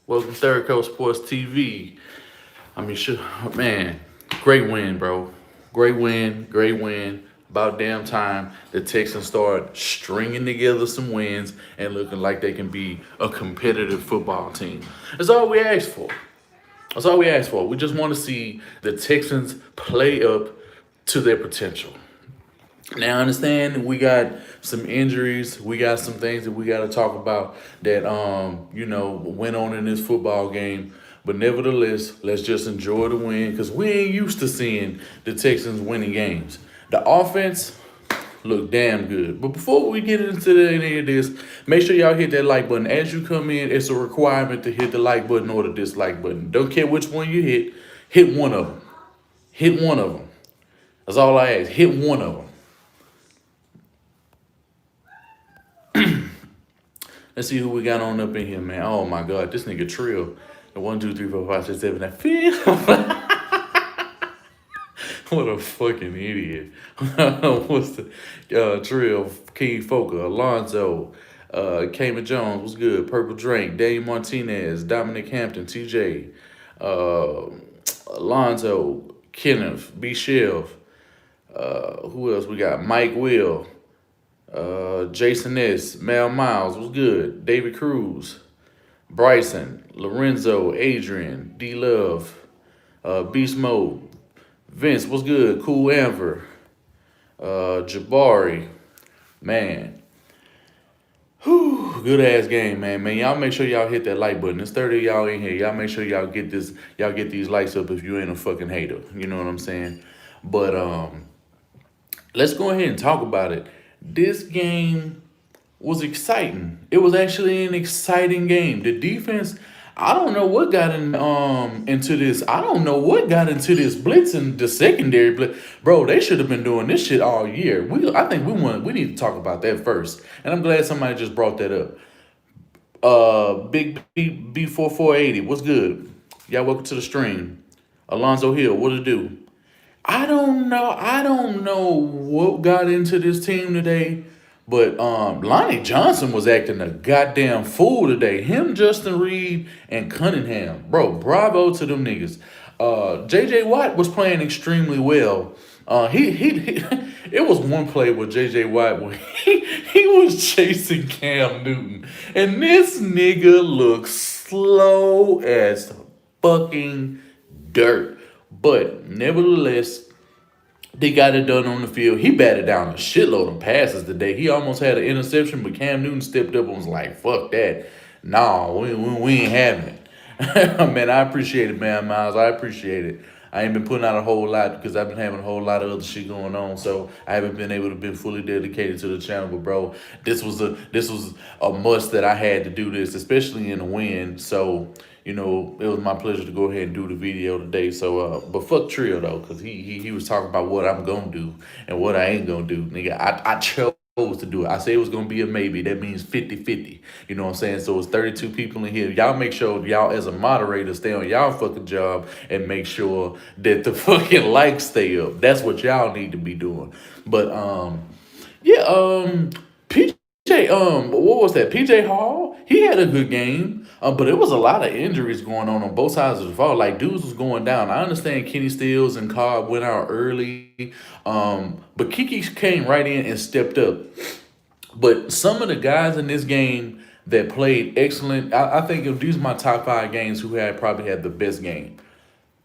Welcome to Third Coast Sports TV. I mean, sure, man, great win, bro. Great win, great win. About damn time the Texans start stringing together some wins and looking like they can be a competitive football team. That's all we asked for. That's all we asked for. We just want to see the Texans play up to their potential. Now, I understand we got some injuries. We got some things that we got to talk about that went on in this football game. But nevertheless, let's just enjoy the win because we ain't used to seeing the Texans winning games. The offense looked damn good. But before we get into any of this, make sure y'all hit that like button. As you come in, it's a requirement to hit the like button or the dislike button. Don't care which one you hit one of them. Hit one of them. That's all I ask. Hit one of them. Let's see who we got on up in here, man. Oh my God, this nigga Trill. The 1, 2, 3, 4, 5, 6, 7, 8. What a fucking idiot. What's the Trill, King Foker, Alonzo, Kamen Jones, what's good? Purple Drink, Dave Martinez, Dominic Hampton, TJ, Alonzo, Kenneth, B. Shelf. Who else we got? Mike Will. Jason S. Mel Miles was good. David Cruz, Bryson, Lorenzo, Adrian, D Love, Beast Mode, Vince was good. Cool Amber, Jabari, man. Whew, good ass game, man. Man, y'all make sure y'all hit that like button. There's 30 of y'all in here. Y'all make sure y'all get this, y'all get these likes up if you ain't a fucking hater. You know what I'm saying? But let's go ahead and talk about it. This game was exciting. It was actually an exciting game. The defense, I don't know what got into this. I don't know what got into this blitz and the secondary blitz. Bro, they should have been doing this shit all year. I think we need to talk about that first. And I'm glad somebody just brought that up. Big B4480, what's good? Y'all welcome to the stream. Alonzo Hill, what it do? I don't know. I don't know what got into this team today, but Lonnie Johnson was acting a goddamn fool today. Him, Justin Reed, and Cunningham. Bro, bravo to them niggas. J.J. Watt was playing extremely well. He it was one play with J.J. Watt when he was chasing Cam Newton. And this nigga looks slow as fucking dirt. But nevertheless, they got it done on the field. He batted down a shitload of passes today. He almost had an interception, but Cam Newton stepped up and was like, fuck that. Nah, we ain't having it. Man, I appreciate it, man, Miles. I appreciate it. I ain't been putting out a whole lot because I've been having a whole lot of other shit going on, so I haven't been able to be fully dedicated to the channel. But bro, this was a must that I had to do this, especially in the win. So it was my pleasure to go ahead and do the video today. So, but fuck Trio though, cause he was talking about what I'm gonna do and what I ain't gonna do, nigga. I chose to do it. I say it was gonna be a maybe. That means 50-50. You know what I'm saying? So it's 32 people in here. Y'all make sure y'all as a moderator stay on y'all fucking job and make sure that the fucking likes stay up. That's what y'all need to be doing. But PJ, what was that? PJ Hall, he had a good game, but it was a lot of injuries going on both sides of the ball. Like dudes was going down. I understand Kenny Stills and Cobb went out early, but Kiki came right in and stepped up. But some of the guys in this game that played excellent, I think if these are my top 5 games who probably had the best game.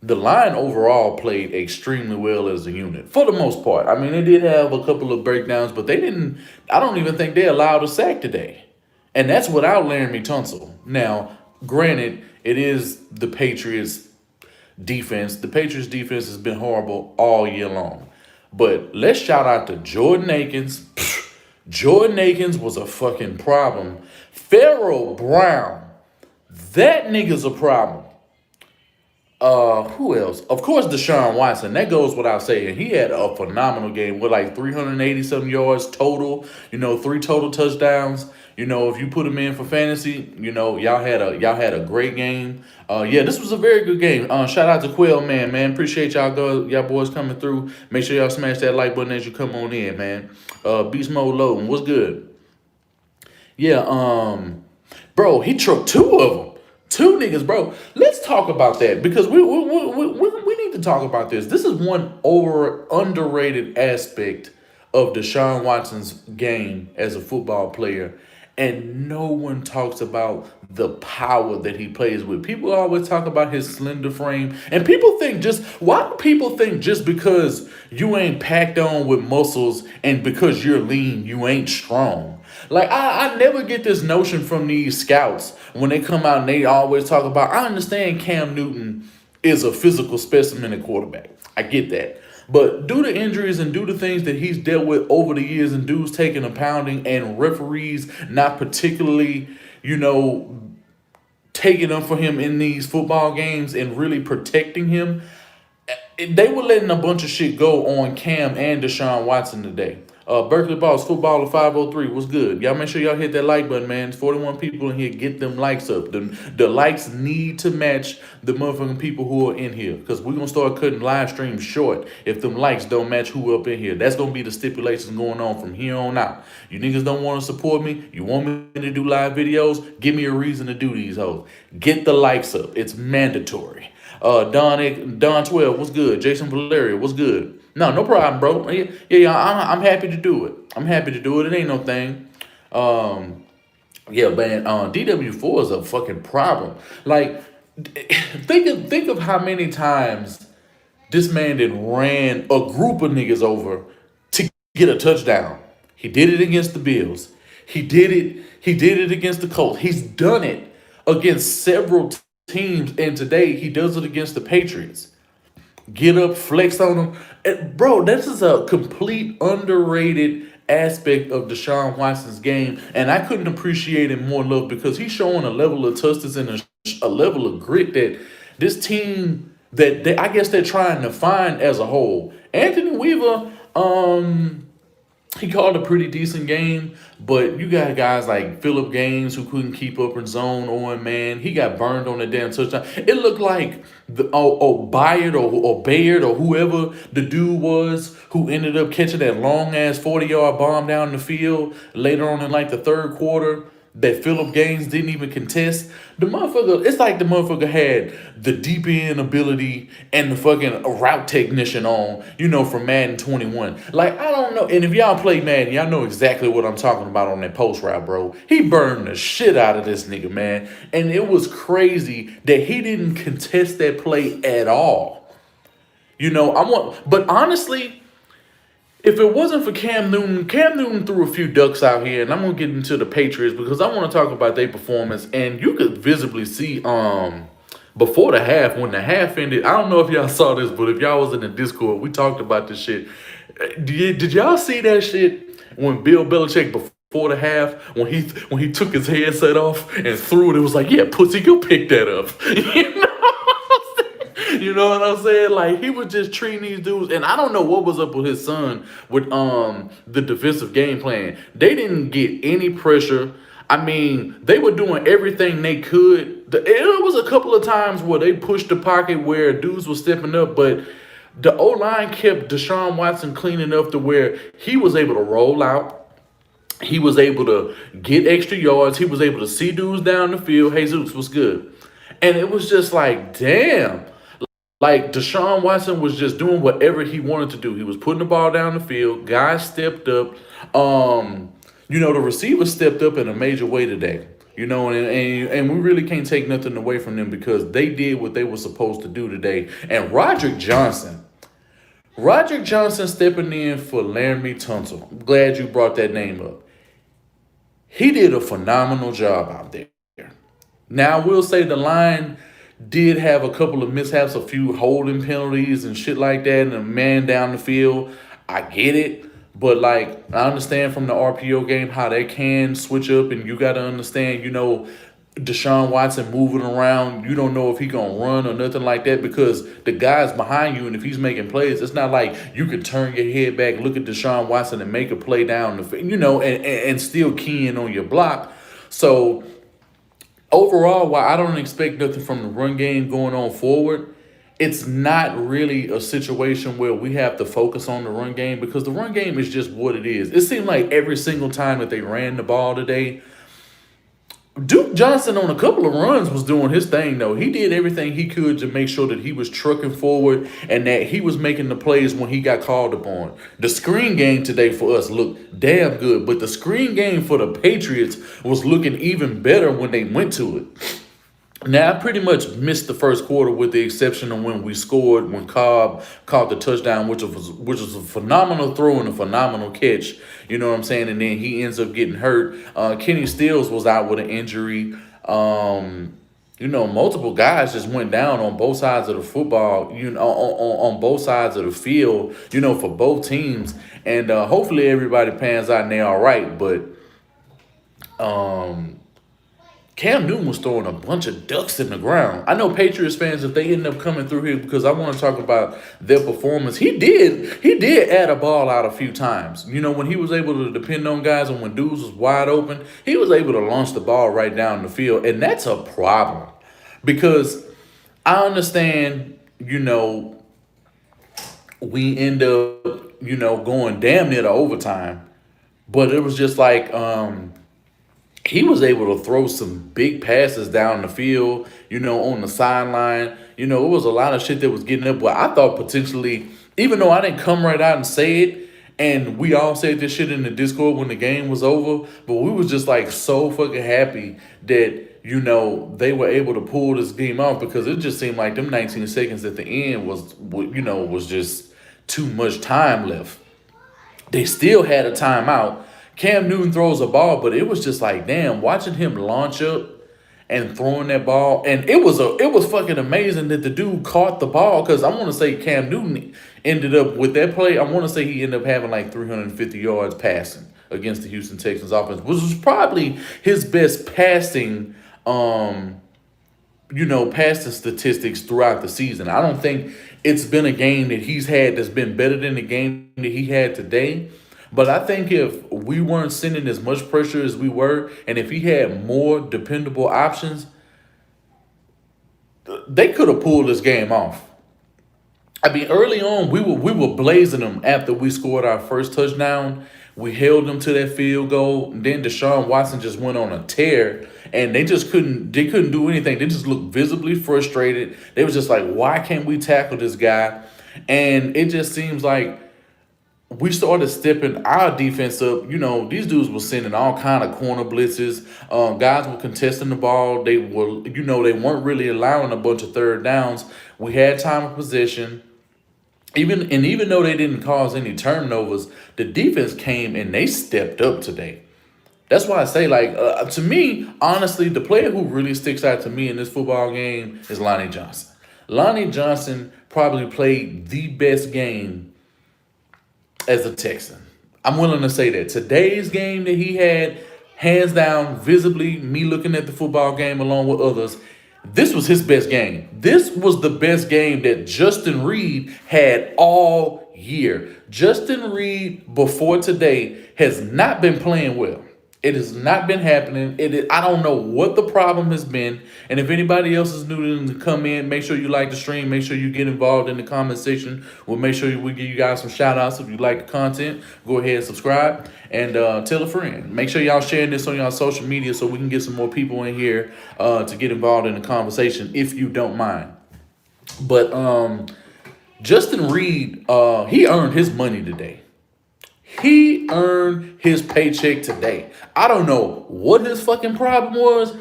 The line overall played extremely well as a unit, for the most part. I mean, they did have a couple of breakdowns, but I don't even think they allowed a sack today. And that's without Laramie Tunsil. Now, granted, it is the Patriots defense. The Patriots defense has been horrible all year long. But let's shout out to Jordan Akins. Jordan Akins was a fucking problem. Pharaoh Brown, that nigga's a problem. Who else? Of course, Deshaun Watson. That goes without saying. He had a phenomenal game with like 380 some yards total. 3 total touchdowns. If you put him in for fantasy, y'all had a great game. This was a very good game. Shout out to Quail Man, man. Appreciate y'all boys coming through. Make sure y'all smash that like button as you come on in, man. Beast Mode Loading, what's good? Yeah, bro, he trucked 2 of them. Two niggas, bro. Let's talk about that because we need to talk about this. This is one underrated aspect of Deshaun Watson's game as a football player, and no one talks about the power that he plays with. People always talk about his slender frame, and people think why do people think just because you ain't packed on with muscles and because you're lean, you ain't strong? Like I never get this notion from these scouts when they come out and they always talk about. I understand Cam Newton is a physical specimen at quarterback. I get that. But due to injuries and due to things that he's dealt with over the years and dudes taking a pounding and referees not particularly, taking up for him in these football games and really protecting him, they were letting a bunch of shit go on Cam and Deshaun Watson today. Berkeley Boss, Footballer 503, what's good? Y'all make sure y'all hit that like button, man. It's 41 people in here. Get them likes up. The likes need to match the motherfucking people who are in here. Because we're going to start cutting live streams short if them likes don't match who up in here. That's going to be the stipulations going on from here on out. You niggas don't want to support me? You want me to do live videos? Give me a reason to do these hoes. Get the likes up. It's mandatory. Don 12, what's good? Jason Valeria, what's good? No problem, bro. Yeah, I'm happy to do it. I'm happy to do it. It ain't no thing. Yeah, man. DW4 is a fucking problem. Like, think of how many times this man then ran a group of niggas over to get a touchdown. He did it against the Bills. He did it against the Colts. He's done it against several teams, and today he does it against the Patriots. Get up, flex on them. And bro, this is a complete underrated aspect of Deshaun Watson's game, and I couldn't appreciate him more love because he's showing a level of toughness and a level of grit that this team I guess they're trying to find as a whole. Anthony Weaver, he called a pretty decent game, but you got guys like Phillip Gaines who couldn't keep up in zone on, man. He got burned on the damn touchdown. It looked like Bayard or Bayard or whoever the dude was who ended up catching that long-ass 40-yard bomb down the field later on in like the third quarter that Phillip Gaines didn't even contest. The motherfucker, it's like the motherfucker had the deep end ability and the fucking route technician on, from Madden 21. Like, I don't know. And if y'all play Madden, y'all know exactly what I'm talking about on that post route, bro. He burned the shit out of this nigga, man. And it was crazy that he didn't contest that play at all. But honestly, if it wasn't for Cam Newton threw a few ducks out here, and I'm gonna get into the Patriots because I want to talk about their performance, and you could visibly see before the half, when the half ended. I don't know if y'all saw this, but if y'all was in the Discord, we talked about this shit. Did y'all see that shit when Bill Belichick before the half, when he took his headset off and threw it? It was like, yeah, pussy, go pick that up. You know what I'm saying? Like, he was just treating these dudes, and I don't know what was up with his son with the defensive game plan. They didn't get any pressure. I mean, they were doing everything they could. There was a couple of times where they pushed the pocket where dudes were stepping up, but the O-line kept Deshaun Watson clean enough to where he was able to roll out. He was able to get extra yards. He was able to see dudes down the field. Jesus was good. And it was just like, damn. Like, Deshaun Watson was just doing whatever he wanted to do. He was putting the ball down the field. Guys stepped up. The receivers stepped up in a major way today. And we really can't take nothing away from them because they did what they were supposed to do today. And Roderick Johnson stepping in for Laramie Tunsil. I'm glad you brought that name up. He did a phenomenal job out there. Now, I will say the line did have a couple of mishaps, a few holding penalties and shit like that, and a man down the field. I get it. But, like, I understand from the RPO game how they can switch up, and you got to understand, Deshaun Watson moving around. You don't know if he going to run or nothing like that because the guy's behind you, and if he's making plays, it's not like you can turn your head back, look at Deshaun Watson, and make a play down the field, and still key in on your block. So, overall, while I don't expect nothing from the run game going on forward, it's not really a situation where we have to focus on the run game because the run game is just what it is. It seemed like every single time that they ran the ball today, Duke Johnson on a couple of runs was doing his thing though. He did everything he could to make sure that he was trucking forward and that he was making the plays when he got called upon. The screen game today for us looked damn good, but the screen game for the Patriots was looking even better when they went to it. Now, I pretty much missed the first quarter with the exception of when we scored, when Cobb caught the touchdown, which was a phenomenal throw and a phenomenal catch. You know what I'm saying? And then he ends up getting hurt. Kenny Stills was out with an injury. Multiple guys just went down on both sides of the football, on both sides of the field, for both teams. And hopefully everybody pans out and they're all right. But Cam Newton was throwing a bunch of ducks in the ground. I know Patriots fans, if they end up coming through here, because I want to talk about their performance. He did add a ball out a few times. When he was able to depend on guys and when dudes was wide open, he was able to launch the ball right down the field. And that's a problem because I understand, we end up, going damn near to overtime. But it was just like, he was able to throw some big passes down the field, on the sideline. It was a lot of shit that was getting up. But I thought potentially, even though I didn't come right out and say it, and we all said this shit in the Discord when the game was over, but we was just like so fucking happy that, they were able to pull this game off because it just seemed like them 19 seconds at the end was just too much time left. They still had a timeout. Cam Newton throws a ball, but it was just like, damn, watching him launch up and throwing that ball. And it was fucking amazing that the dude caught the ball because I want to say Cam Newton ended up with that play. I want to say he ended up having like 350 yards passing against the Houston Texans offense, which was probably his best passing passing statistics throughout the season. I don't think it's been a game that he's had that's been better than the game that he had today. But I think if we weren't sending as much pressure as we were, and if he had more dependable options, they could have pulled this game off. I mean, early on, we were blazing them after we scored our first touchdown. We held them to that field goal. And then Deshaun Watson just went on a tear, and they couldn't do anything. They just looked visibly frustrated. They was just like, why can't we tackle this guy? And it just seems like we started stepping our defense up. These dudes were sending all kind of corner blitzes. Guys were contesting the ball. They were, they weren't really allowing a bunch of third downs. We had time of possession. Even though they didn't cause any turnovers, the defense came and they stepped up today. That's why I say, to me, honestly, the player who really sticks out to me in this football game is Lonnie Johnson. Lonnie Johnson probably played the best game as a Texan. I'm willing to say that. Today's game that he had, hands down, visibly, me looking at the football game along with others, this was his best game. This was the best game that Justin Reed had all year. Justin Reed, before today, has not been playing well. It has not been happening. I don't know what the problem has been. And if anybody else is new to come in, make sure you like the stream. Make sure you get involved in the comment section. We'll make sure we give you guys some shout outs. If you like the content, go ahead and subscribe and tell a friend. Make sure y'all sharing this on y'all social media so we can get some more people in here to get involved in the conversation if you don't mind. But Justin Reed, he earned his money today. He earned his paycheck today. I don't know what his fucking problem was,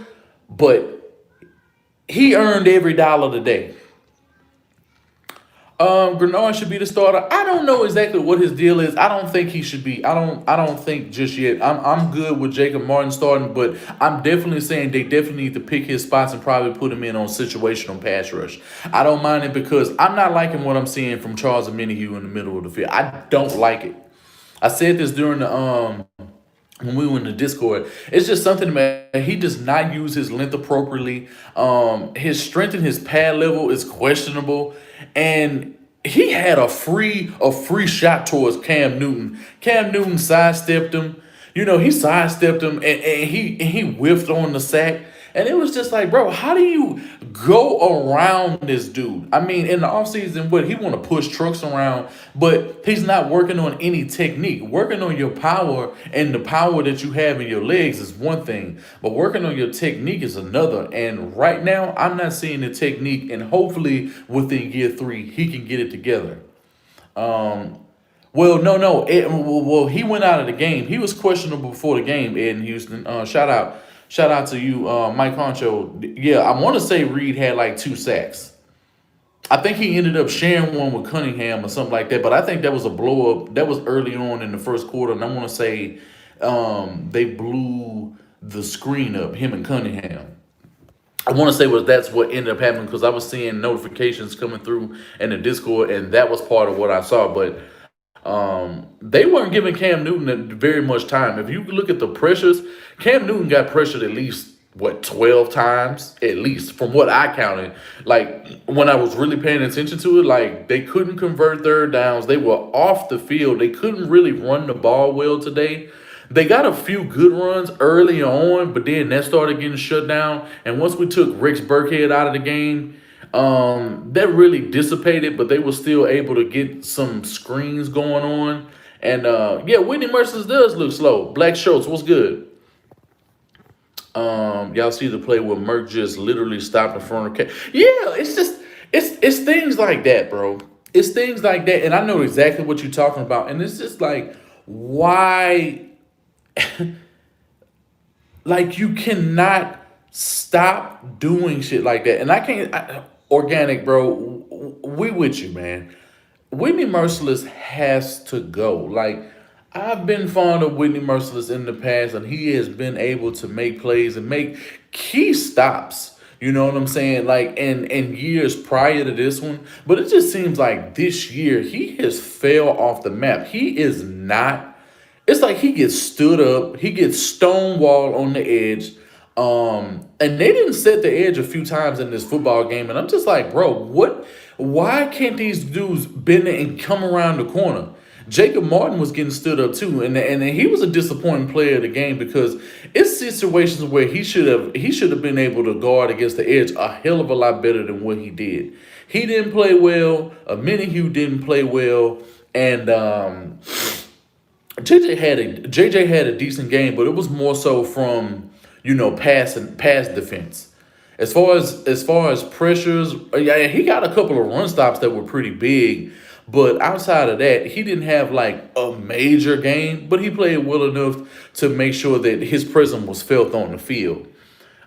but he earned every dollar today. Grenard should be the starter. I don't know exactly what his deal is. I don't think he should be. I don't think just yet. I'm good with Jacob Martin starting, but I'm definitely saying they definitely need to pick his spots and probably put him in on situational pass rush. I don't mind it because I'm not liking what I'm seeing from Charles Omenihu in the middle of the field. I don't like it. I said this during the when we were in the Discord. It's just something, man. He does not use his length appropriately. His strength and his pad level is questionable, and he had a free shot towards Cam Newton. Cam Newton sidestepped him. He sidestepped him, and he whiffed on the sack. And it was just like, bro, how do you go around this dude? I mean, in the offseason, what he want to push trucks around, but he's not working on any technique. Working on your power and the power that you have in your legs is one thing, but working on your technique is another. And right now, I'm not seeing the technique, and hopefully within year 3, he can get it together. Well, no, no. Well, he went out of the game. He was questionable before the game. Ed in Houston. Shout out to you, Mike Honcho. Yeah, I want to say Reed had like 2 sacks. I think he ended up sharing one with Cunningham or something like that. But I think that was a blow up. That was early on in the first quarter, and I want to say they blew the screen up. Him and Cunningham. I want to say that's what ended up happening because I was seeing notifications coming through in the Discord, and that was part of what I saw. But they weren't giving Cam Newton very much time. If you look at the pressures, Cam Newton got pressured at least 12 times at least from what I counted. Like when I was really paying attention to it, like they couldn't convert third downs. They were off the field. They couldn't really run the ball well today. They got a few good runs early on, but then that started getting shut down. And once we took Rex Burkhead out of the game, that really dissipated, but they were still able to get some screens going on. And yeah, Whitney Merciless does look slow. Black Schultz, what's good? Y'all see the play where Merck just literally stopped in front of Yeah, it's just it's things like that, bro. It's things like that, and I know exactly what you're talking about. And it's just like, why? Like you cannot stop doing shit like that. And I can't. Organic, bro. We with you, man. Whitney Merciless has to go. Like, I've been fond of Whitney Merciless in the past, and he has been able to make plays and make key stops. You know what I'm saying? Like in years prior to this one. But it just seems like this year he has fell off the map. He is not. It's like he gets stood up, he gets stonewalled on the edge. And they didn't set the edge a few times in this football game, and I'm just like, bro, what? Why can't these dudes bend it and come around the corner? Jacob Martin was getting stood up too, and he was a disappointing player of the game because it's situations where he should have been able to guard against the edge a hell of a lot better than what he did. He didn't play well. Hugh didn't play well, and JJ had a decent game, but it was more so from pass defense. As far as pressures, yeah, he got a couple of run stops that were pretty big, but outside of that, he didn't have like a major game. But he played well enough to make sure that his presence was felt on the field.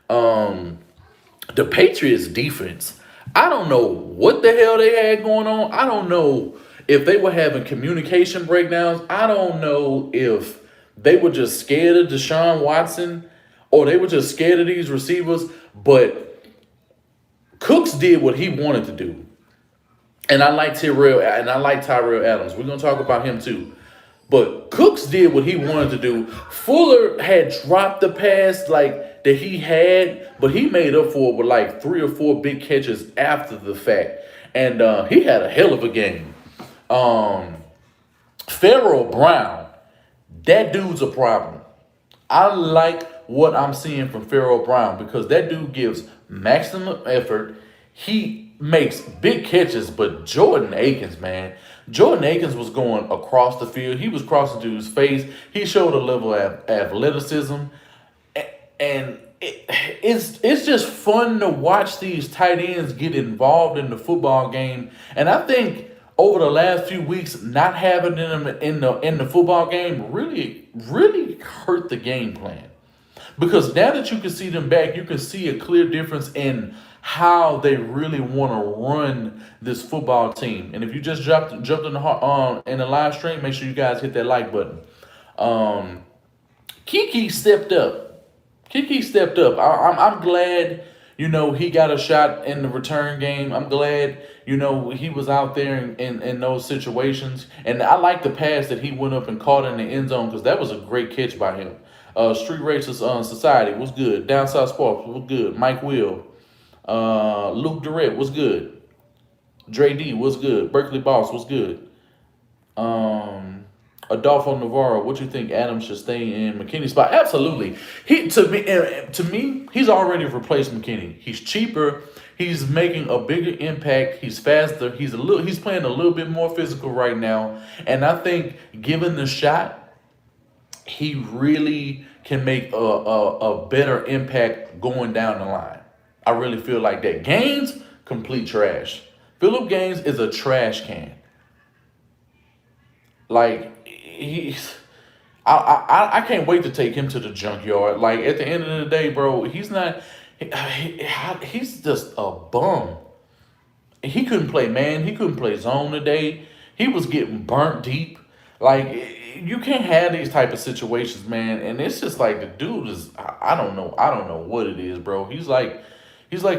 The Patriots defense, I don't know what the hell they had going on. I don't know if they were having communication breakdowns. I don't know if they were just scared of Deshaun Watson or they were just scared of these receivers. But Cooks did what he wanted to do. And I like Tyrell Adams. We're going to talk about him too. But Cooks did what he wanted to do. Fuller had dropped the pass like that he had, but he made up for it with like 3 or 4 big catches after the fact. And he had a hell of a game. Pharaoh Brown, that dude's a problem. I like what I'm seeing from Pharaoh Brown because that dude gives maximum effort. He makes big catches, but Jordan Akins, man. Jordan Akins was going across the field. He was crossing dude's face. He showed a level of athleticism. And it's just fun to watch these tight ends get involved in the football game. And I think over the last few weeks, not having them in the football game really hurt the game plan. Because now that you can see them back, you can see a clear difference in how they really want to run this football team. And if you just jumped in the live stream, make sure you guys hit that like button. Kiki stepped up. I'm glad, he got a shot in the return game. I'm glad, he was out there in those situations. And I like the pass that he went up and caught in the end zone because that was a great catch by him. Street Racist Society was good. Down South Sparks was good. Mike Will. Luke Durrett was good. Dre D was good. Berkeley Boss was good. Adolfo Navarro, what you think Adams should stay in McKinney's spot? Absolutely. To me, he's already replaced McKinney. He's cheaper. He's making a bigger impact. He's faster. He's playing a little bit more physical right now. And I think given the shot, he really can make a better impact going down the line. I really feel like that. Gaines, complete trash. Philip Gaines is a trash can. Like he's, I can't wait to take him to the junkyard. Like at the end of the day, bro, he's not. He's just a bum. He couldn't play man. He couldn't play zone today. He was getting burnt deep. Like you can't have these type of situations, man. And it's just like the dude is. I don't know. I don't know what it is, bro. He's like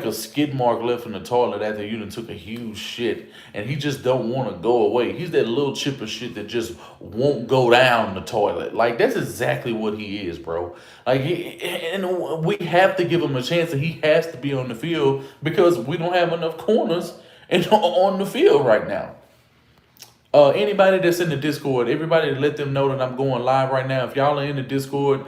a skid mark left in the toilet after you done took a huge shit, and he just don't want to go away. He's that little chip of shit that just won't go down the toilet. Like that's exactly what he is, bro. And we have to give him a chance, and he has to be on the field because we don't have enough corners and on the field right now. Anybody that's in the Discord, everybody let them know that I'm going live right now. If y'all are in the Discord,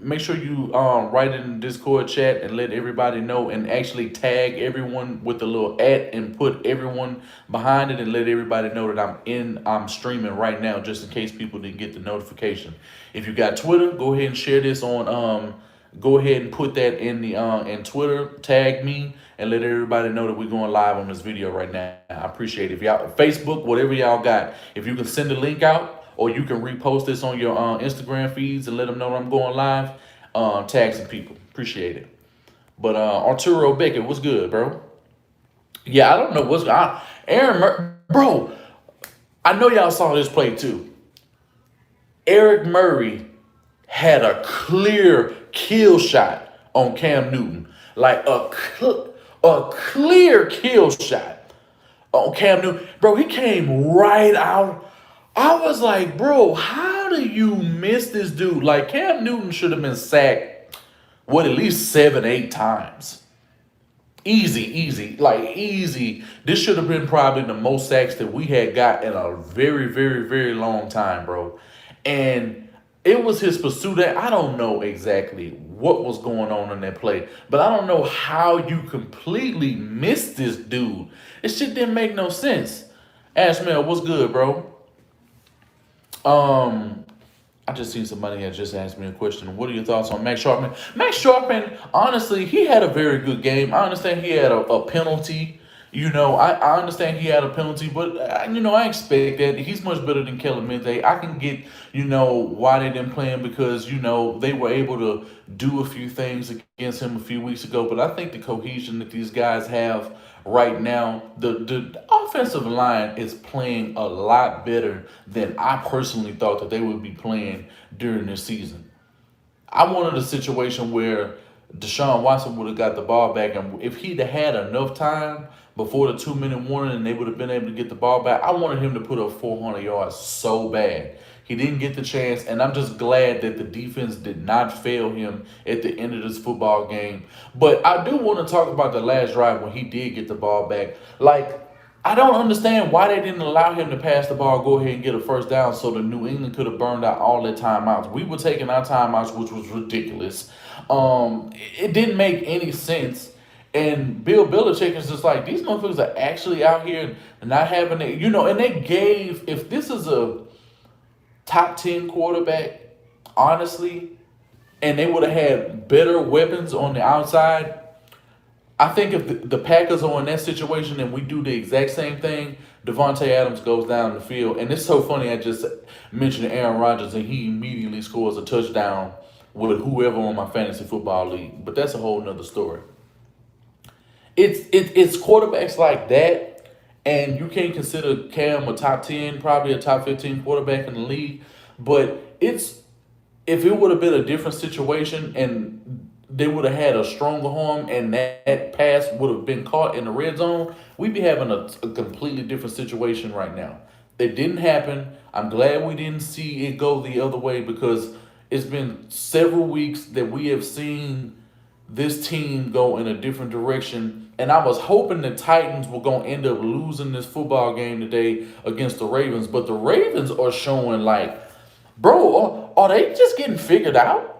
make sure you write in the Discord chat and let everybody know, and actually tag everyone with the little @ and put everyone behind it, and let everybody know that I'm streaming right now, just in case people didn't get the notification. If you got Twitter, go ahead and share this on go ahead and put that in Twitter, tag me, and let everybody know that we're going live on this video right now. I appreciate it. If y'all Facebook, whatever y'all got, if you can send the link out, or you can repost this on your Instagram feeds and let them know that I'm going live, tag some people. Appreciate it. But Arturo Beckett, what's good, bro? Yeah, I don't know what's bro. I know y'all saw this play too. Eric Murray had a clear kill shot on Cam Newton. Like a clear kill shot on Cam Newton. Bro, he came right out. I was like, bro, how do you miss this dude? Like, Cam Newton should have been sacked, at least 7, 8 times. Easy. Like, easy. This should have been probably the most sacks that we had got in a very, very, very long time, bro. And it was his pursuit. I don't know exactly what was going on in that play, but I don't know how you completely missed this dude. This shit didn't make no sense. Ashmel, what's good, bro? I just seen somebody that just asked me a question. What are your thoughts on Max Sharpman? Max Sharpman, honestly, he had a very good game. I understand he had a penalty. I understand he had a penalty, but, I expect that. He's much better than Clemente. I can get, why they didn't play him because, they were able to do a few things against him a few weeks ago. But I think the cohesion that these guys have right now, the offensive line is playing a lot better than I personally thought that they would be playing during this season. I wanted a situation where Deshaun Watson would have got the ball back, and if he'd have had enough time before the 2-minute warning and they would have been able to get the ball back, I wanted him to put up 400 yards so bad. He didn't get the chance, and I'm just glad that the defense did not fail him at the end of this football game. But I do want to talk about the last drive when he did get the ball back. Like, I don't understand why they didn't allow him to pass the ball, go ahead and get a first down so the New England could have burned out all their timeouts. We were taking our timeouts, which was ridiculous. It didn't make any sense. And Bill Belichick is just like, these motherfuckers are actually out here not having it, and they gave, if this is a top 10 quarterback, honestly, and they would have had better weapons on the outside, I think if the Packers are in that situation and we do the exact same thing, Devontae Adams goes down the field. And it's so funny, I just mentioned Aaron Rodgers and he immediately scores a touchdown with whoever on my fantasy football league. But that's a whole nother story. It's quarterbacks like that, and you can't consider Cam a top 10, probably a top 15 quarterback in the league. But if it would have been a different situation and they would have had a stronger arm and that pass would have been caught in the red zone, we'd be having a completely different situation right now. It didn't happen. I'm glad we didn't see it go the other way because it's been several weeks that we have seen this team go in a different direction. And I was hoping the Titans were going to end up losing this football game today against the Ravens. But the Ravens are showing like, bro, are they just getting figured out?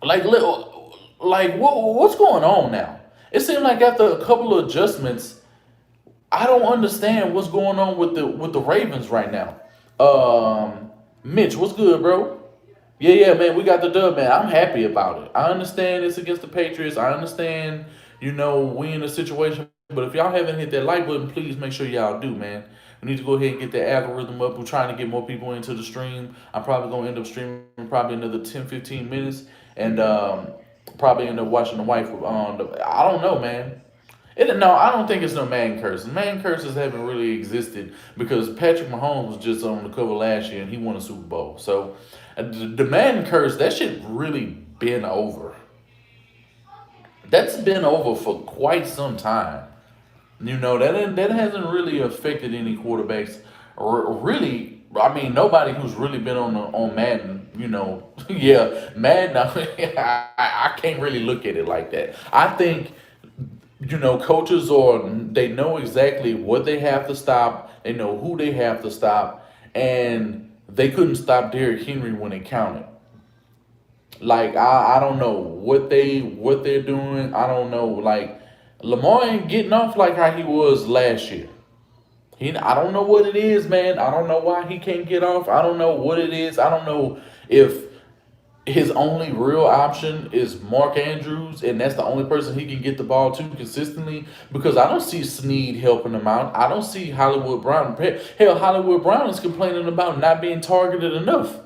Like, what's going on now? It seemed like after a couple of adjustments, I don't understand what's going on with the Ravens right now. Mitch, what's good, bro? Yeah, man, we got the dub, man. I'm happy about it. I understand it's against the Patriots. I understand, we in a situation. But if y'all haven't hit that like button, please make sure y'all do, man. We need to go ahead and get that algorithm up. We're trying to get more people into the stream. I'm probably going to end up streaming probably another 10, 15 minutes. And probably end up watching the wife on I don't know, man. No, I don't think it's no man curse. Man curses haven't really existed because Patrick Mahomes was just on the cover last year and he won a Super Bowl. So the man curse, that shit really been over. That's been over for quite some time. That hasn't really affected any quarterbacks. Or really, I mean, nobody who's really been on Madden. Yeah, Madden. I can't really look at it like that. I think coaches they know exactly what they have to stop. They know who they have to stop, and they couldn't stop Derrick Henry when it counted. Like I don't know what they're doing. I don't know. Like Lamar ain't getting off like how he was last year. I don't know what it is, man. I don't know why he can't get off. I don't know what it is. I don't know if his only real option is Mark Andrews, and that's the only person he can get the ball to consistently. Because I don't see Snead helping him out. I don't see Hollywood Brown. Hell, Hollywood Brown is complaining about not being targeted enough.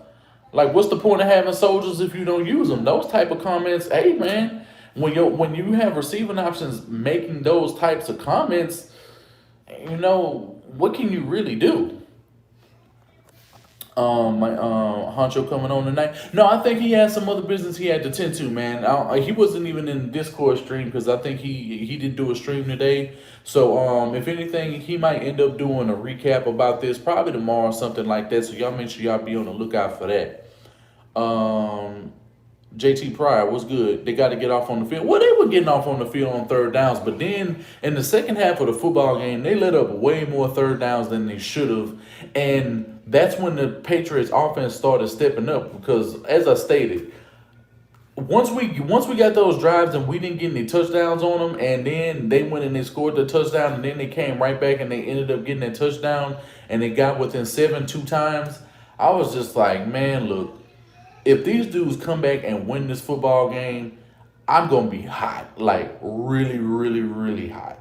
Like, what's the point of having soldiers if you don't use them? Those type of comments. Hey, man, when you have receiving options making those types of comments, what can you really do? My Honcho coming on tonight. No, I think he had some other business he had to tend to, man. He wasn't even in the Discord stream because I think he did do a stream today. So if anything, he might end up doing a recap about this probably tomorrow or something like that. So y'all make sure y'all be on the lookout for that. JT Pryor, what's good? They got to get off on the field. Well, they were getting off on the field on third downs, but then in the second half of the football game, they let up way more third downs than they should have. And that's when the Patriots offense started stepping up because, as I stated, once we got those drives and we didn't get any touchdowns on them, and then they went and they scored the touchdown, and then they came right back and they ended up getting that touchdown, and they got within 7 2 times. I was just like, man, look, if these dudes come back and win this football game, I'm gonna be hot, like really, really, really hot.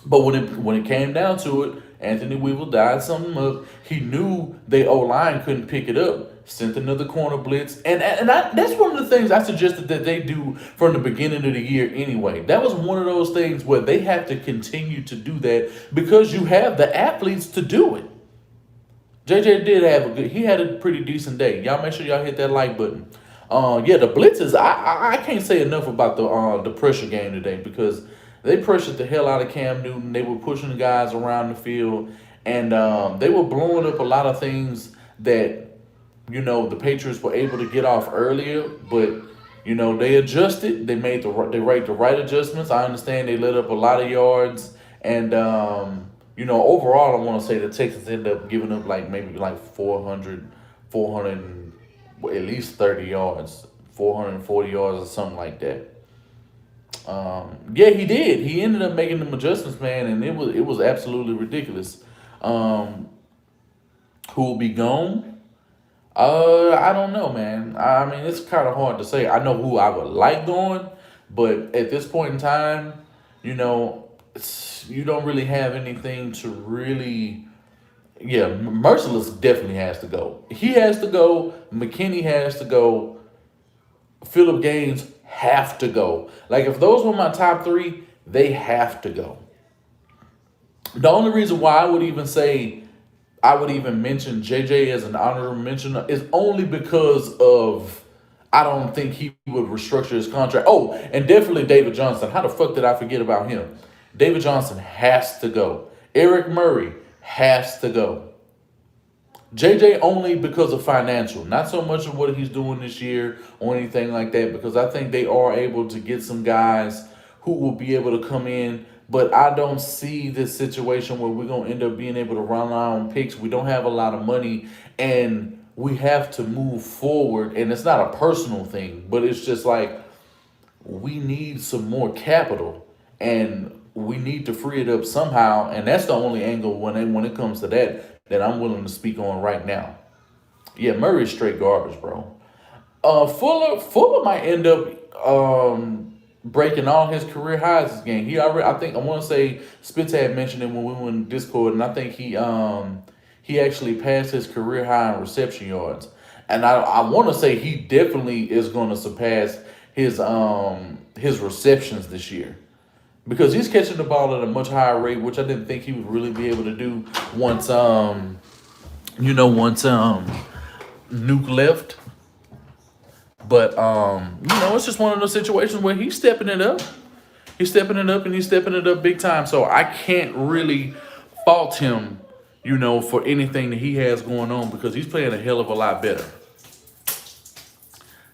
But when it came down to it, Anthony Weaver died something up. He knew the O line couldn't pick it up. Sent another corner blitz, that's one of the things I suggested that they do from the beginning of the year anyway. That was one of those things where they have to continue to do that because you have the athletes to do it. JJ did he had a pretty decent day. Y'all make sure y'all hit that like button. Yeah, the blitzes. I can't say enough about the pressure game today because they pressured the hell out of Cam Newton. They were pushing the guys around the field, and they were blowing up a lot of things that the Patriots were able to get off earlier. But they adjusted. They made the right adjustments. I understand they let up a lot of yards, and overall, I want to say the Texans end up giving up maybe 400, at least 30 yards, 440 yards or something like that. Yeah, he did. He ended up making them adjustments, man, and it was absolutely ridiculous. Who will be gone? I don't know, man. I mean, it's kind of hard to say. I know who I would like going, but at this point in time, you don't really have anything to really. Yeah, Merciless definitely has to go. He has to go. McKinney has to go. Phillip Gaines have to go. Like, if those were my top 3, they have to go. The only reason why I would even mention JJ as an honorable mention is only because of I don't think he would restructure his contract. Oh, and definitely David Johnson. How the fuck did I forget about him? David Johnson has to go. Eric Murray has to go. JJ only because of financial, not so much of what he's doing this year or anything like that, because I think they are able to get some guys who will be able to come in. But I don't see this situation where we're going to end up being able to run our own picks. We don't have a lot of money and we have to move forward. And it's not a personal thing, but it's just like we need some more capital and we need to free it up somehow. And that's the only angle when it comes to that I'm willing to speak on right now. Yeah, Murray's straight garbage, bro. Fuller might end up breaking all his career highs this game. I think I want to say Spitz had mentioned it when we were in Discord, and I think he actually passed his career high in reception yards. And I want to say he definitely is going to surpass his receptions this year because he's catching the ball at a much higher rate, which I didn't think he would really be able to do once Nuke left. But it's just one of those situations where he's stepping it up. He's stepping it up and he's stepping it up big time. So I can't really fault him, for anything that he has going on because he's playing a hell of a lot better.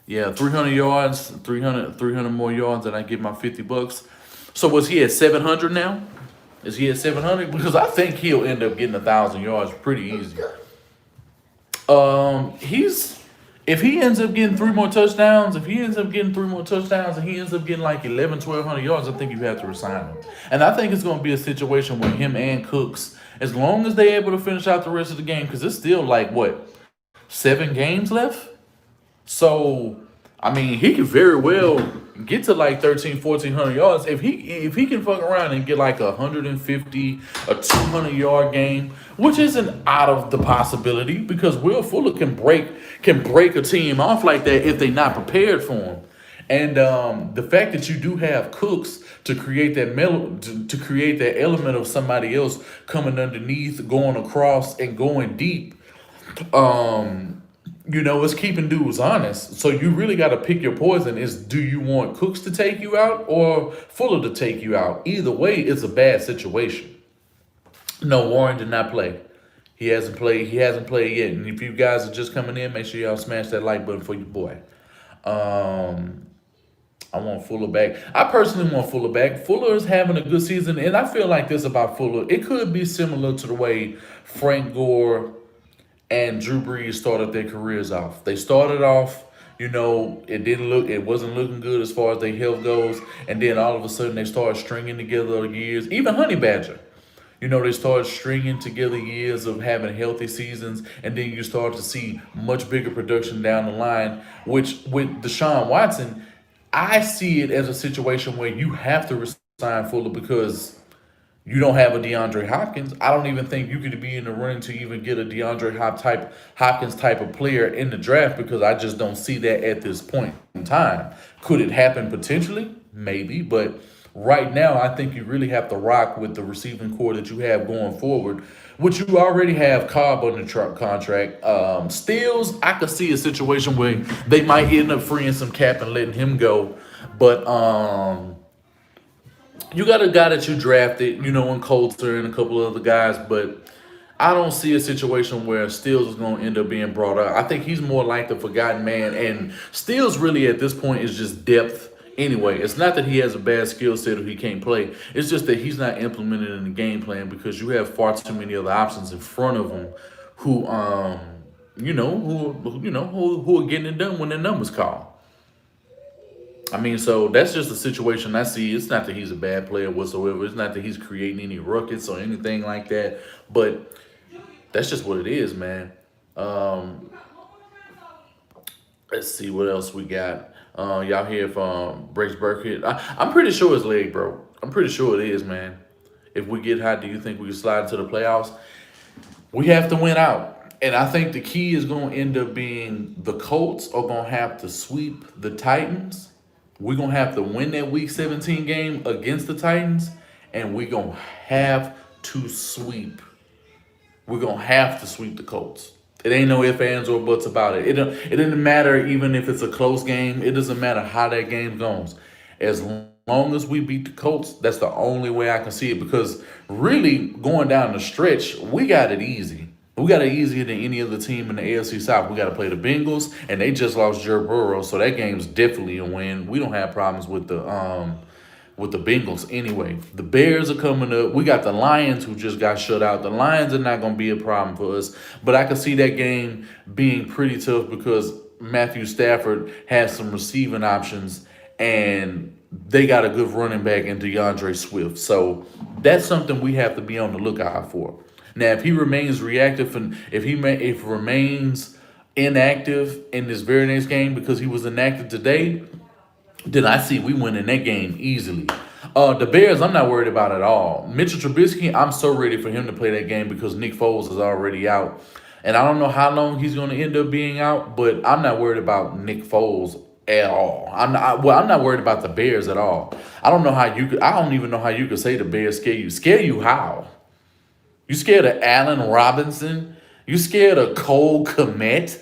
Yeah, 300 yards, 300 more yards, and I get my $50. So was he at 700 now? Is he at 700? Because I think he'll end up getting 1,000 yards pretty easy. If he ends up getting three more touchdowns, and he ends up getting like 1,100 yards, I think you have to resign him. And I think it's going to be a situation where him and Cooks, as long as they're able to finish out the rest of the game, because it's still like, 7 games left? So, I mean, he could very well get to like 1,400 yards. If he can fuck around and get like 150, a 200-yard game, which isn't out of the possibility because Will Fuller can break a team off like that if they're not prepared for him. And the fact that you do have Cooks to create that create that element of somebody else coming underneath, going across, and going deep, it's keeping dudes honest. So you really got to pick your poison. Do you want Cooks to take you out or Fuller to take you out? Either way, it's a bad situation. No, Warren did not play. He hasn't played yet. And if you guys are just coming in, make sure y'all smash that like button for your boy. I want Fuller back. I personally want Fuller back. Fuller is having a good season, and I feel like this about Fuller. It could be similar to the way Frank Gore and Drew Brees started their careers off. They started off, it wasn't looking good as far as their health goes, and then all of a sudden they started stringing together years. Even Honey Badger, they started stringing together years of having healthy seasons, and then you start to see much bigger production down the line. Which with Deshaun Watson, I see it as a situation where you have to resign Fuller because you don't have a DeAndre Hopkins. I don't even think you could be in the running to even get a DeAndre Hopkins type of player in the draft because I just don't see that at this point in time. Could it happen potentially? Maybe, but right now I think you really have to rock with the receiving core that you have going forward, which you already have Cobb on the contract. Stills, I could see a situation where they might end up freeing some cap and letting him go, but you got a guy that you drafted, in Coulter and a couple of other guys, but I don't see a situation where Stills is going to end up being brought up. I think he's more like the forgotten man, and Stills really at this point is just depth anyway. It's not that he has a bad skill set or he can't play. It's just that he's not implemented in the game plan because you have far too many other options in front of him who are getting it done when their numbers call. I mean, so that's just the situation I see. It's not that he's a bad player whatsoever. It's not that he's creating any ruckus or anything like that. But that's just what it is, man. Let's see what else we got. Y'all hear from Brace Burkett? I'm pretty sure it's leg, bro. I'm pretty sure it is, man. If we get hot, do you think we can slide into the playoffs? We have to win out. And I think the key is going to end up being the Colts are going to have to sweep the Titans. We're going to have to win that Week 17 game against the Titans, and we're going to have to sweep. We're going to have to sweep the Colts. It ain't no ifs, ands, or buts about it. It doesn't matter even if it's a close game. It doesn't matter how that game goes. As long as we beat the Colts, that's the only way I can see it because really going down the stretch, we got it easy. We got it easier than any other team in the AFC South. We got to play the Bengals, and they just lost Joe Burrow, so that game's definitely a win. We don't have problems with the Bengals anyway. The Bears are coming up. We got the Lions who just got shut out. The Lions are not going to be a problem for us, but I can see that game being pretty tough because Matthew Stafford has some receiving options, and they got a good running back in DeAndre Swift. So that's something we have to be on the lookout for. Now, if he remains reactive and if remains inactive in this very next game because he was inactive today, then I see we winning that game easily. The Bears, I'm not worried about at all. Mitchell Trubisky, I'm so ready for him to play that game because Nick Foles is already out. And I don't know how long he's going to end up being out, but I'm not worried about Nick Foles at all. I'm not worried about the Bears at all. I don't even know how you could say the Bears scare you. Scare you how? You scared of Allen Robinson? You scared of Cole Kmet?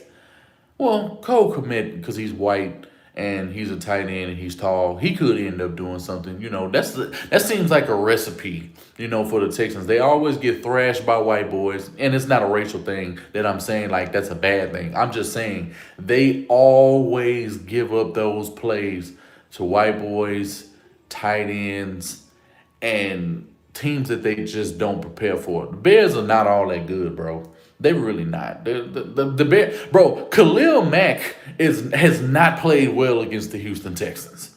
Well, Cole Kmet, because he's white and he's a tight end and he's tall, he could end up doing something. That seems like a recipe, for the Texans. They always get thrashed by white boys, and it's not a racial thing that I'm saying like that's a bad thing. I'm just saying they always give up those plays to white boys, tight ends, and teams that they just don't prepare for. The Bears are not all that good, bro. They really not. The Bear, bro. Khalil Mack has not played well against the Houston Texans.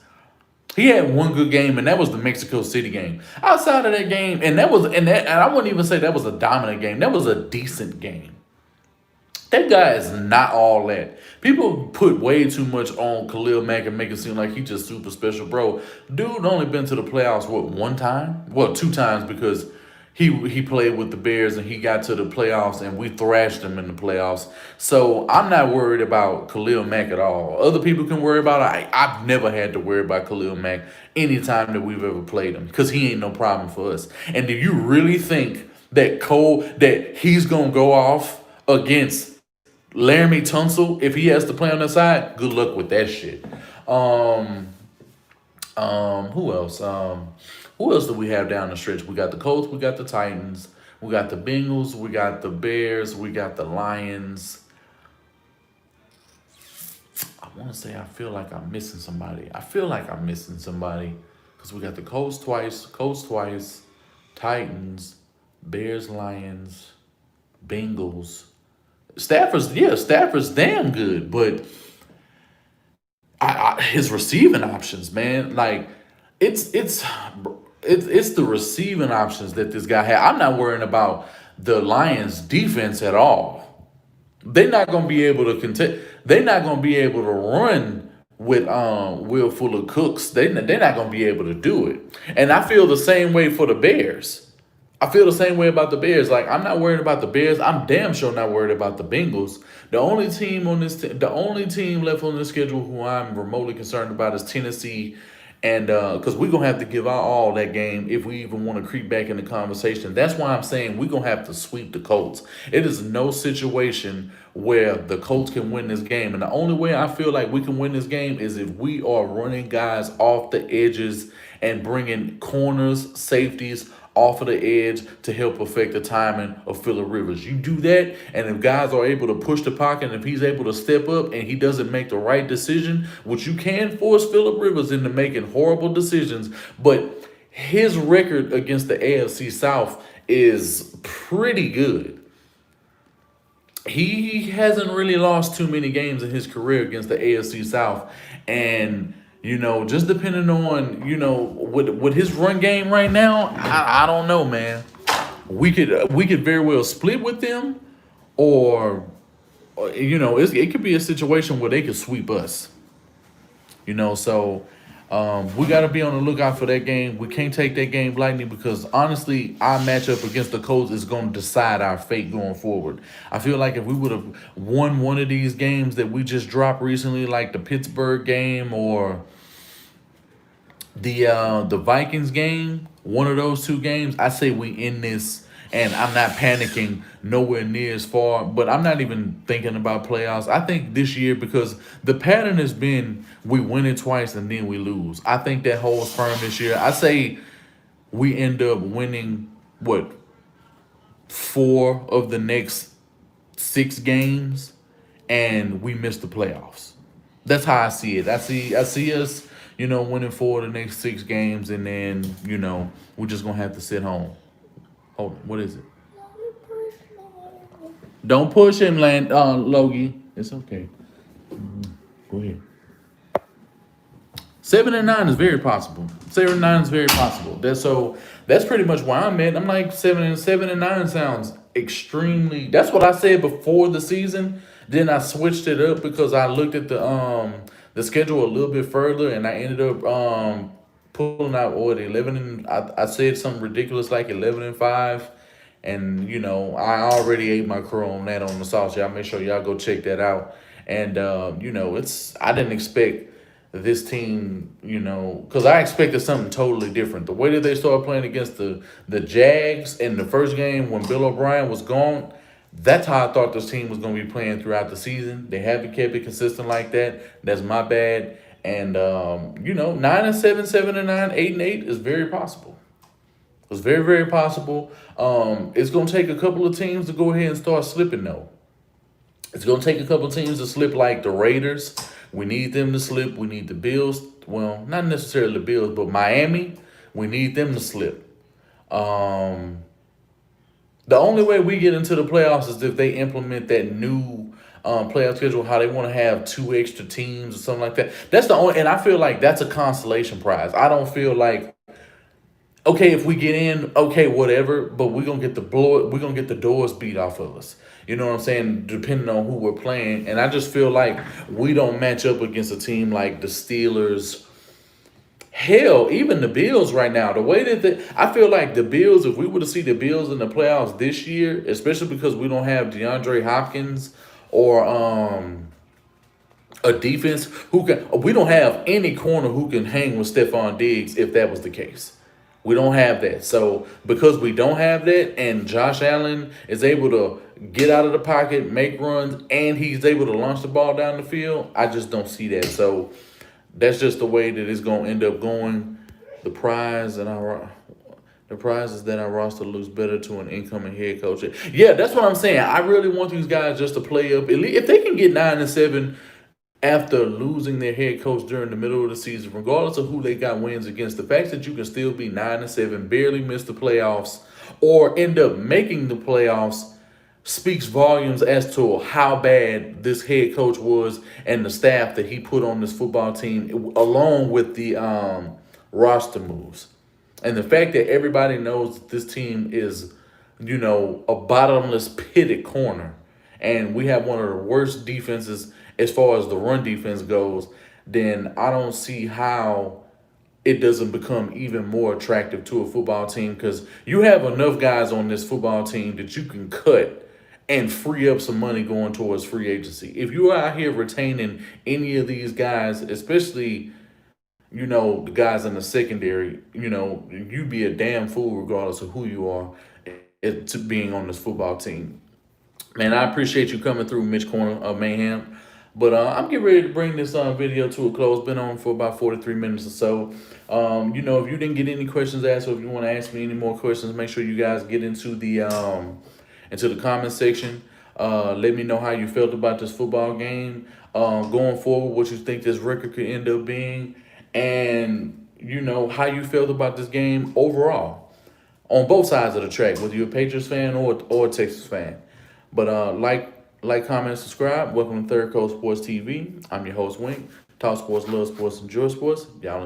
He had one good game, and that was the Mexico City game. Outside of that game, and I wouldn't even say that was a dominant game. That was a decent game. That guy is not all that. People put way too much on Khalil Mack and make it seem like he's just super special, bro. Dude only been to the playoffs, one time? Well, 2 times because he played with the Bears and he got to the playoffs and we thrashed him in the playoffs. So I'm not worried about Khalil Mack at all. Other people can worry about it. I've never had to worry about Khalil Mack anytime that we've ever played him because he ain't no problem for us. And do you really think that he's going to go off against Laramie Tunsil, if he has to play on the side? Good luck with that shit. Who else? Who else do we have down the stretch? We got the Colts, we got the Titans, we got the Bengals, we got the Bears, we got the Lions. I want to say I feel like I'm missing somebody. Because we got the Colts twice, Titans, Bears, Lions, Bengals. Stafford's damn good, but his receiving options, man, like it's the receiving options that this guy had. I'm not worrying about the Lions' defense at all. They're not gonna be able to contest. They're not gonna be able to run with Will Fuller Cooks. They're not gonna be able to do it. And I feel the same way for the Bears. I feel the same way about the Bears. Like, I'm not worried about the Bears. I'm damn sure not worried about the Bengals. The only team left on this schedule who I'm remotely concerned about is Tennessee. And because we're going to have to give our all that game if we even want to creep back in the conversation. That's why I'm saying we're going to have to sweep the Colts. It is no situation where the Colts can win this game. And the only way I feel like we can win this game is if we are running guys off the edges and bringing corners, safeties, off of the edge to help affect the timing of Phillip Rivers. You do that, and if guys are able to push the pocket, and if he's able to step up and he doesn't make the right decision, which you can force Phillip Rivers into making horrible decisions, but his record against the AFC South is pretty good. He hasn't really lost too many games in his career against the AFC South, and just depending on, with his run game right now, I don't know, man. We could very well split with them, or it could be a situation where they could sweep us. So we got to be on the lookout for that game. We can't take that game lightly because, honestly, our matchup against the Colts is going to decide our fate going forward. I feel like if we would have won one of these games that we just dropped recently, like the Pittsburgh game or the Vikings game, one of those 2 games, I say we end this. And I'm not panicking nowhere near as far, but I'm not even thinking about playoffs. I think this year, because the pattern has been we win it twice and then we lose. I think that holds firm this year. I say we end up winning, 4 of the next 6 games and we miss the playoffs. That's how I see it. I see us, winning 4 of the next 6 games, and then we're just gonna have to sit home. Hold on, what is it? Don't push him, Logie. It's okay. Go ahead. 7-9 is very possible. 7-9 is very possible. That's pretty much where I'm at. I'm like 7-9 sounds extremely. That's what I said before the season. Then I switched it up because I looked at the schedule a little bit further, and I ended up pulling out 11, and I said something ridiculous like 11-5. And I already ate my crow on that on the sauce. Y'all make sure y'all go check that out. And it's I didn't expect this team, because I expected something totally different. The way that they started playing against the Jags in the first game when Bill O'Brien was gone, that's how I thought this team was going to be playing throughout the season. They haven't kept it consistent like that. That's my bad. And 9-7, 7-9, 8-8 is very possible. It's very, very possible. It's going to take a couple of teams to go ahead and start slipping, though. It's going to take a couple of teams to slip, like the Raiders. We need them to slip. We need the Bills. Well, not necessarily the Bills, but Miami. We need them to slip. The only way we get into the playoffs is if they implement that new playoff schedule, how they want to have 2 extra teams or something like that. That's the only, and I feel like that's a consolation prize. I don't feel like, okay, if we get in, okay, whatever, but we're gonna get the doors beat off of us. You know what I'm saying? Depending on who we're playing. And I just feel like we don't match up against a team like the Steelers. Hell, even the Bills right now. The way that I feel like the Bills, if we were to see the Bills in the playoffs this year, especially because we don't have DeAndre Hopkins or a defense we don't have any corner who can hang with Stephon Diggs if that was the case. We don't have that. So because we don't have that, and Josh Allen is able to get out of the pocket, make runs, and he's able to launch the ball down the field, I just don't see that. So that's just the way that it's going to end up going. The prize is that our roster looks better to an incoming head coach. Yeah, that's what I'm saying. I really want these guys just to play up. If they can get 9-7 after losing their head coach during the middle of the season, regardless of who they got wins against, the fact that you can still be 9-7, barely miss the playoffs, or end up making the playoffs speaks volumes as to how bad this head coach was and the staff that he put on this football team, along with the roster moves. And the fact that everybody knows that this team is, a bottomless pitted corner, and we have one of the worst defenses as far as the run defense goes, then I don't see how it doesn't become even more attractive to a football team, because you have enough guys on this football team that you can cut and free up some money going towards free agency. If you're out here retaining any of these guys, especially, the guys in the secondary, you'd be a damn fool regardless of who you are to being on this football team. Man, I appreciate you coming through, Mitch Corner of Mayhem. But I'm getting ready to bring this video to a close. Been on for about 43 minutes or so. If you didn't get any questions asked, or if you want to ask me any more questions, make sure you guys get into the comment section. Let me know how you felt about this football game. Going forward, what you think this record could end up being. And, how you felt about this game overall. On both sides of the track, whether you're a Patriots fan or a Texas fan. But like, comment, subscribe. Welcome to Third Coast Sports TV. I'm your host, Wink. Talk sports, love sports, enjoy sports. Y'all